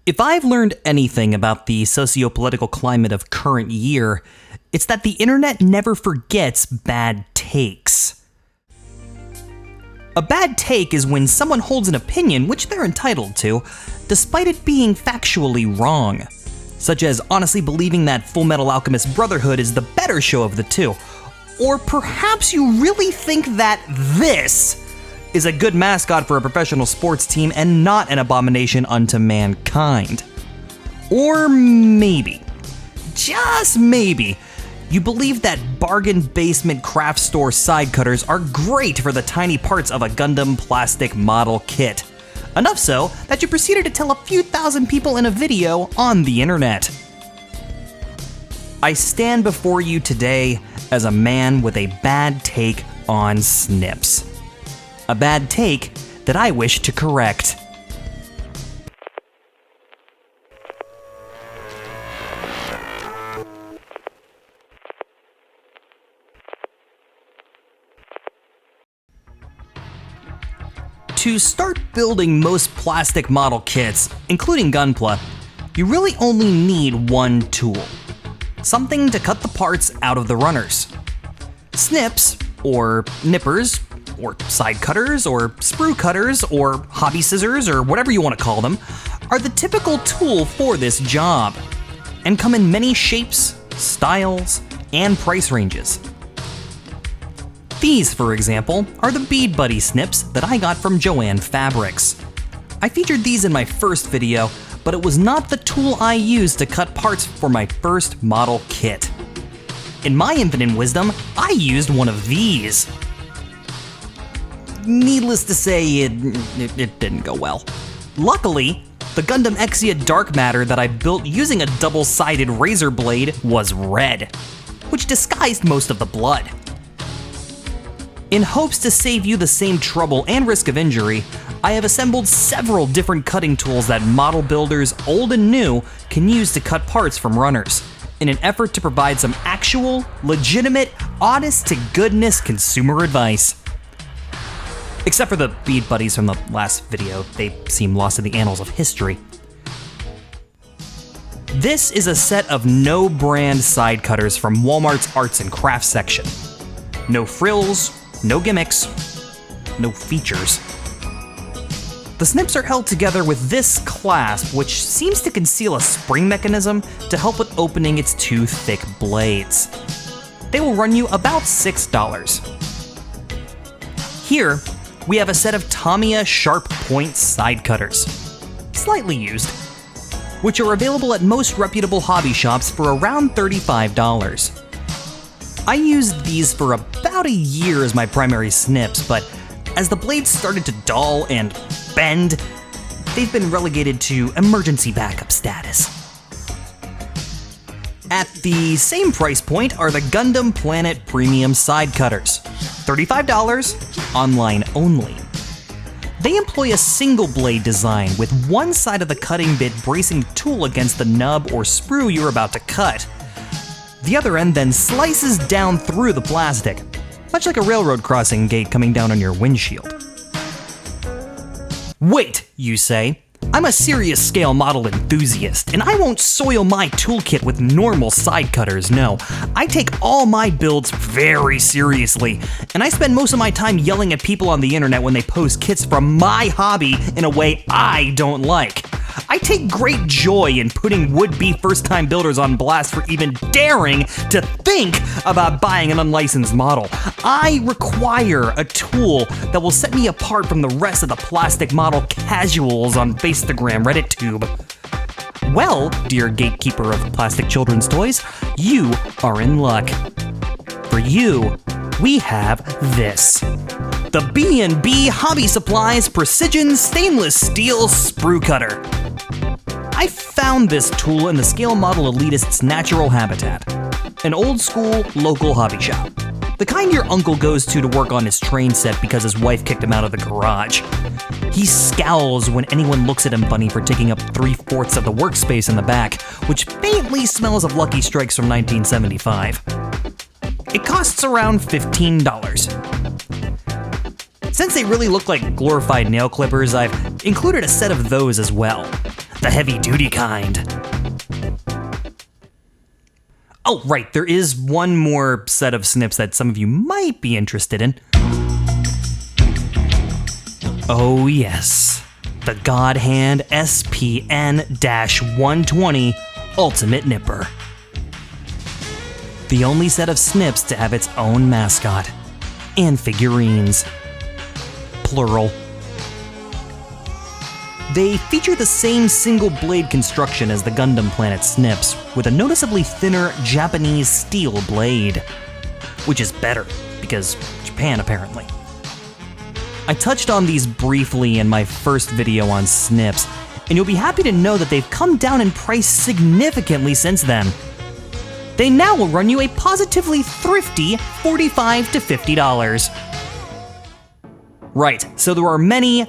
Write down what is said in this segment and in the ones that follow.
If I've learned anything about the socio-political climate of current year, it's that the internet never forgets bad takes. A bad take is when someone holds an opinion, which they're entitled to, despite it being factually wrong. Such as honestly believing that Fullmetal Alchemist Brotherhood is the better show of the two. Or perhaps you really think that this is a good mascot for a professional sports team and not an abomination unto mankind. Or maybe, just maybe, you believe that bargain basement craft store side cutters are great for the tiny parts of a Gundam plastic model kit. Enough so that you proceeded to tell a few thousand people in a video on the internet. I stand before you today as a man with a bad take on Snips. A bad take that I wish to correct. To start building most plastic model kits, including Gunpla, you really only need one tool. Something to cut the parts out of the runners. Snips, or nippers, or side cutters, or sprue cutters, or hobby scissors, or whatever you want to call them, are the typical tool for this job, and come in many shapes, styles, and price ranges. These, for example, are the Bead Buddy snips that I got from Joann Fabrics. I featured these in my first video, but it was not the tool I used to cut parts for my first model kit. In my infinite wisdom, I used one of these. Needless to say, it didn't go well. Luckily, the Gundam Exia Dark Matter that I built using a double-sided razor blade was red, which disguised most of the blood. In hopes to save you the same trouble and risk of injury, I have assembled several different cutting tools that model builders, old and new, can use to cut parts from runners, in an effort to provide some actual, legitimate, honest-to-goodness consumer advice. Except for the Bead Buddies from the last video, they seem lost in the annals of history. This is a set of no-brand side cutters from Walmart's Arts and Crafts section. No frills, no gimmicks, no features. The snips are held together with this clasp, which seems to conceal a spring mechanism to help with opening its two thick blades. They will run you about $6. Here, we have a set of Tamiya Sharp Point side cutters, slightly used, which are available at most reputable hobby shops for around $35. I used these for about a year as my primary snips, but as the blades started to dull and bend, they've been relegated to emergency backup status. At the same price point are the Gundam Planet Premium side cutters, $35, online only. They employ a single blade design with one side of the cutting bit bracing the tool against the nub or sprue you're about to cut. The other end then slices down through the plastic, much like a railroad crossing gate coming down on your windshield. Wait, you say. I'm a serious scale model enthusiast, and I won't soil my toolkit with normal side cutters, no. I take all my builds very seriously, and I spend most of my time yelling at people on the internet when they post kits from my hobby in a way I don't like. I take great joy in putting would-be first-time builders on blast for even daring to think about buying an unlicensed model. I require a tool that will set me apart from the rest of the plastic model casuals on Fastagram Reddit tube. Well, dear gatekeeper of plastic children's toys, you are in luck. For you, we have this. The B&B Hobby Supplies Precision Stainless Steel Sprue Cutter. I found this tool in the Scale Model Elitist's natural habitat, an old-school local hobby shop. The kind your uncle goes to work on his train set because his wife kicked him out of the garage. He scowls when anyone looks at him funny for taking up 3/4 of the workspace in the back, which faintly smells of Lucky Strikes from 1975. It costs around $15. Since they really look like glorified nail clippers, I've included a set of those as well. the heavy-duty kind. Oh, right, there is one more set of snips that some of you might be interested in. Oh yes, the God Hand SPN-120 Ultimate Nipper. The only set of snips to have its own mascot and figurines. Plural. They feature the same single blade construction as the Gundam Planet Snips, with a noticeably thinner Japanese steel blade. Which is better, because Japan apparently. I touched on these briefly in my first video on Snips, and you'll be happy to know that they've come down in price significantly since then. They now will run you a positively thrifty $45 to $50. Right, so there are many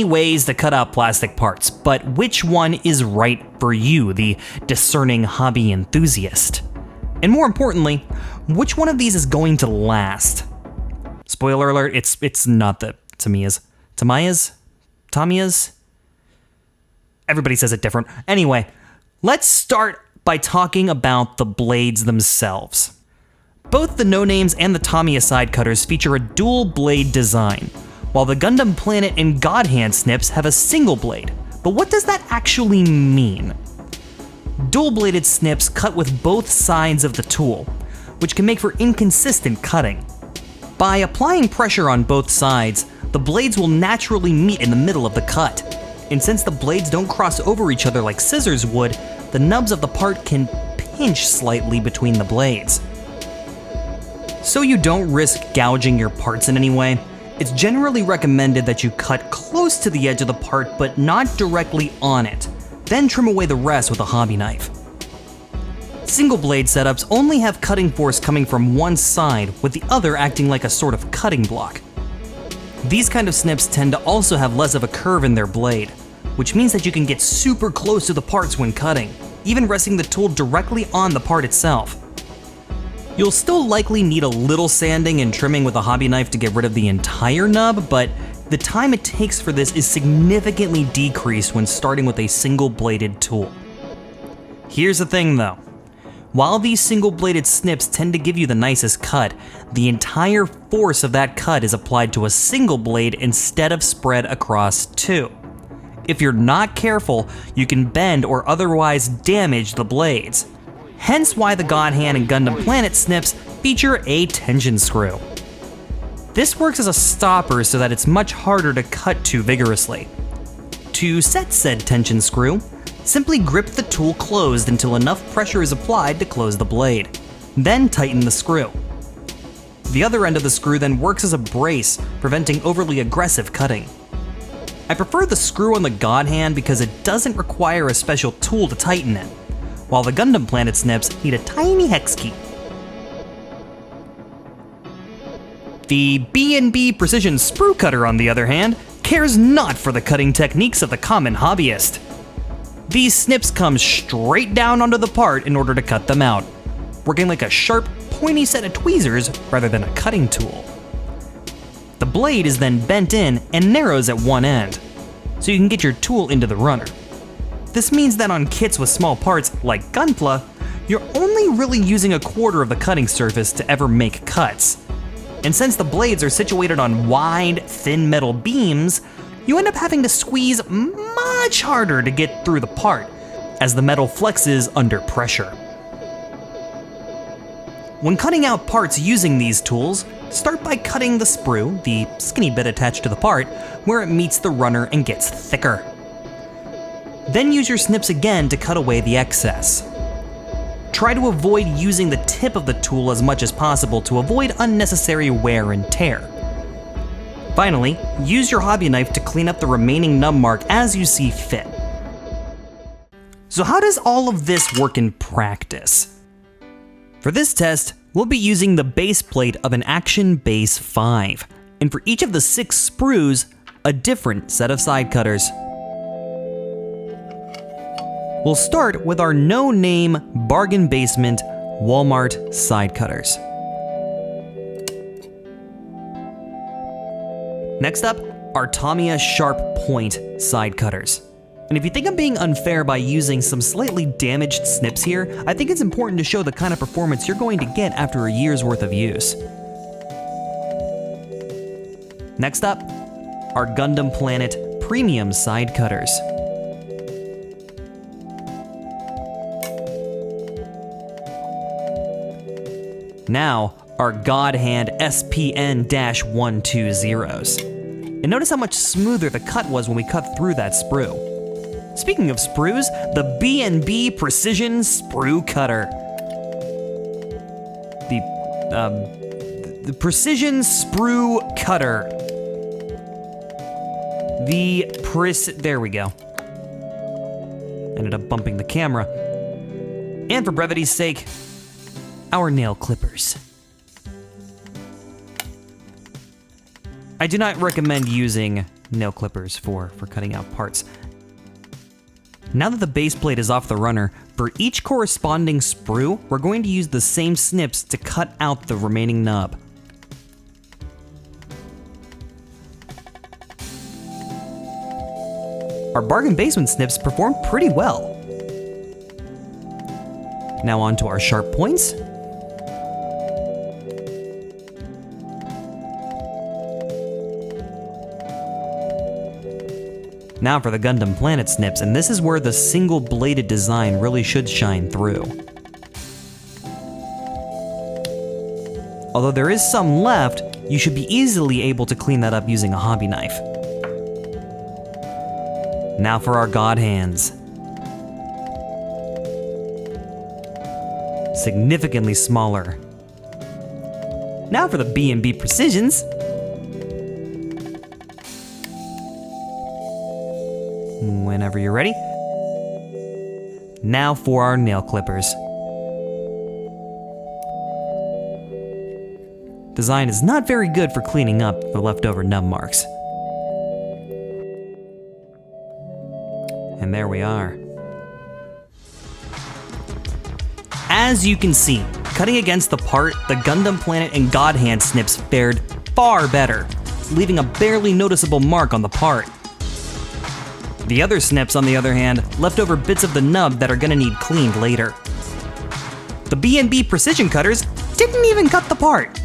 ways to cut out plastic parts, but which one is right for you, the discerning hobby enthusiast? And more importantly, which one of these is going to last? Spoiler alert, it's not the Tamiya's? Everybody says it different. Anyway, let's start by talking about the blades themselves. Both the No-Names and the Tamiya side cutters feature a dual blade design, while the Gundam Planet and God Hand snips have a single blade. But what does that actually mean? Dual-bladed snips cut with both sides of the tool, which can make for inconsistent cutting. By applying pressure on both sides, the blades will naturally meet in the middle of the cut. And since the blades don't cross over each other like scissors would, the nubs of the part can pinch slightly between the blades. So you don't risk gouging your parts in any way, it's generally recommended that you cut close to the edge of the part but not directly on it, then trim away the rest with a hobby knife. Single blade setups only have cutting force coming from one side, with the other acting like a sort of cutting block. These kind of snips tend to also have less of a curve in their blade, which means that you can get super close to the parts when cutting, even resting the tool directly on the part itself. You'll still likely need a little sanding and trimming with a hobby knife to get rid of the entire nub, but the time it takes for this is significantly decreased when starting with a single-bladed tool. Here's the thing though. While these single-bladed snips tend to give you the nicest cut, the entire force of that cut is applied to a single blade instead of spread across two. If you're not careful, you can bend or otherwise damage the blades. Hence why the God Hand and Gundam Planet snips feature a tension screw. This works as a stopper so that it's much harder to cut too vigorously. To set said tension screw, simply grip the tool closed until enough pressure is applied to close the blade. Then tighten the screw. The other end of the screw then works as a brace, preventing overly aggressive cutting. I prefer the screw on the God Hand because it doesn't require a special tool to tighten it, while the Gundam Planet snips need a tiny hex key. The B&B Precision Sprue Cutter, on the other hand, cares not for the cutting techniques of the common hobbyist. These snips come straight down onto the part in order to cut them out, working like a sharp, pointy set of tweezers rather than a cutting tool. The blade is then bent in and narrows at one end, so you can get your tool into the runner. This means that on kits with small parts, like Gunpla, you're only really using a quarter of the cutting surface to ever make cuts. And since the blades are situated on wide, thin metal beams, you end up having to squeeze much harder to get through the part, as the metal flexes under pressure. When cutting out parts using these tools, start by cutting the sprue, the skinny bit attached to the part, where it meets the runner and gets thicker. Then use your snips again to cut away the excess. Try to avoid using the tip of the tool as much as possible to avoid unnecessary wear and tear. Finally, use your hobby knife to clean up the remaining nub mark as you see fit. So how does all of this work in practice? For this test, we'll be using the base plate of an Action Base 5, and for each of the 6 sprues, a different set of side cutters. We'll start with our no-name bargain basement Walmart side cutters. Next up, our Tamiya Sharp Point side cutters. And if you think I'm being unfair by using some slightly damaged snips here, I think it's important to show the kind of performance you're going to get after a year's worth of use. Next up, our Gundam Planet Premium Side Cutters. Now, our God Hand SPN-120s. And notice how much smoother the cut was when we cut through that sprue. Speaking of sprues, the B&B Precision Sprue Cutter. The Precision Sprue Cutter. There we go. Ended up bumping the camera. And for brevity's sake, our nail clippers. I do not recommend using nail clippers for cutting out parts. Now that the base plate is off the runner, for each corresponding sprue, we're going to use the same snips to cut out the remaining nub. Our bargain basement snips performed pretty well. Now on to our sharp points. Now for the Gundam Planet snips, and this is where the single-bladed design really should shine through. Although there is some left, you should be easily able to clean that up using a hobby knife. Now for our God Hands. Significantly smaller. Now for the B&B Precisions. Whenever you're ready. Now for our nail clippers. Design is not very good for cleaning up the leftover nub marks. And there we are. As you can see, cutting against the part, the Gundam Planet and God Hand snips fared far better, leaving a barely noticeable mark on the part. The other snips, on the other hand, left over bits of the nub that are gonna need cleaned later. The B&B Precision Cutters didn't even cut the part.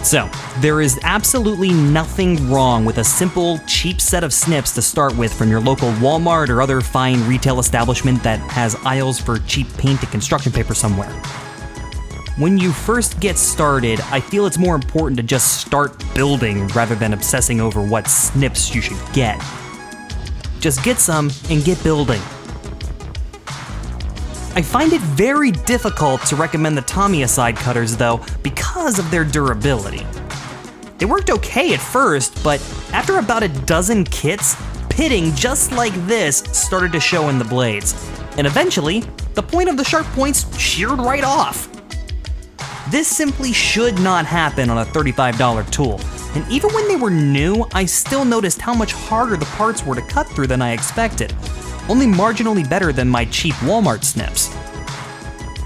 So, there is absolutely nothing wrong with a simple, cheap set of snips to start with from your local Walmart or other fine retail establishment that has aisles for cheap paint and construction paper somewhere. When you first get started, I feel it's more important to just start building rather than obsessing over what snips you should get. Just get some and get building. I find it very difficult to recommend the Tamiya side cutters though because of their durability. They worked okay at first, but after about a dozen kits, pitting just like this started to show in the blades, and eventually, the point of the sharp points sheared right off. This simply should not happen on a $35 tool, and even when they were new, I still noticed how much harder the parts were to cut through than I expected, only marginally better than my cheap Walmart snips.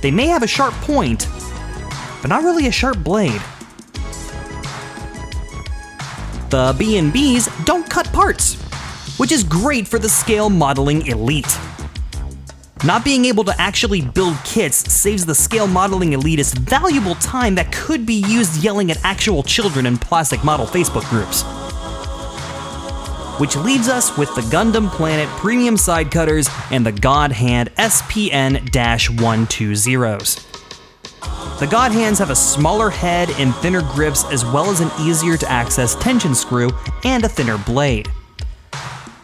They may have a sharp point, but not really a sharp blade. The B&Bs don't cut parts, which is great for the scale modeling elite. Not being able to actually build kits saves the scale modeling elitist valuable time that could be used yelling at actual children in plastic model Facebook groups. Which leaves us with the Gundam Planet Premium Side Cutters and the God Hand SPN-120s. The God Hands have a smaller head and thinner grips, as well as an easier to access tension screw and a thinner blade.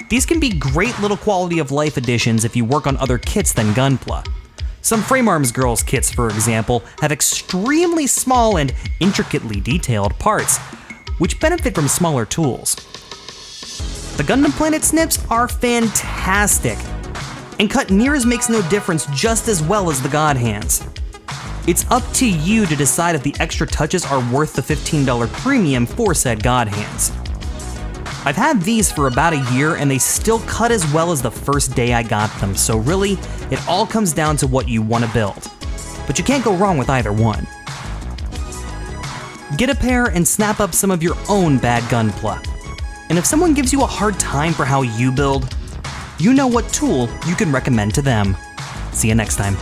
These can be great little quality of life additions if you work on other kits than Gunpla. Some Frame Arms Girls kits, for example, have extremely small and intricately detailed parts, which benefit from smaller tools. The Gundam Planet snips are fantastic, and cut nears makes no difference just as well as the God Hands. It's up to you to decide if the extra touches are worth the $15 premium for said God Hands. I've had these for about a year and they still cut as well as the first day I got them, so really, it all comes down to what you want to build. But you can't go wrong with either one. Get a pair and snap up some of your own bad Gunpla. And if someone gives you a hard time for how you build, you know what tool you can recommend to them. See you next time.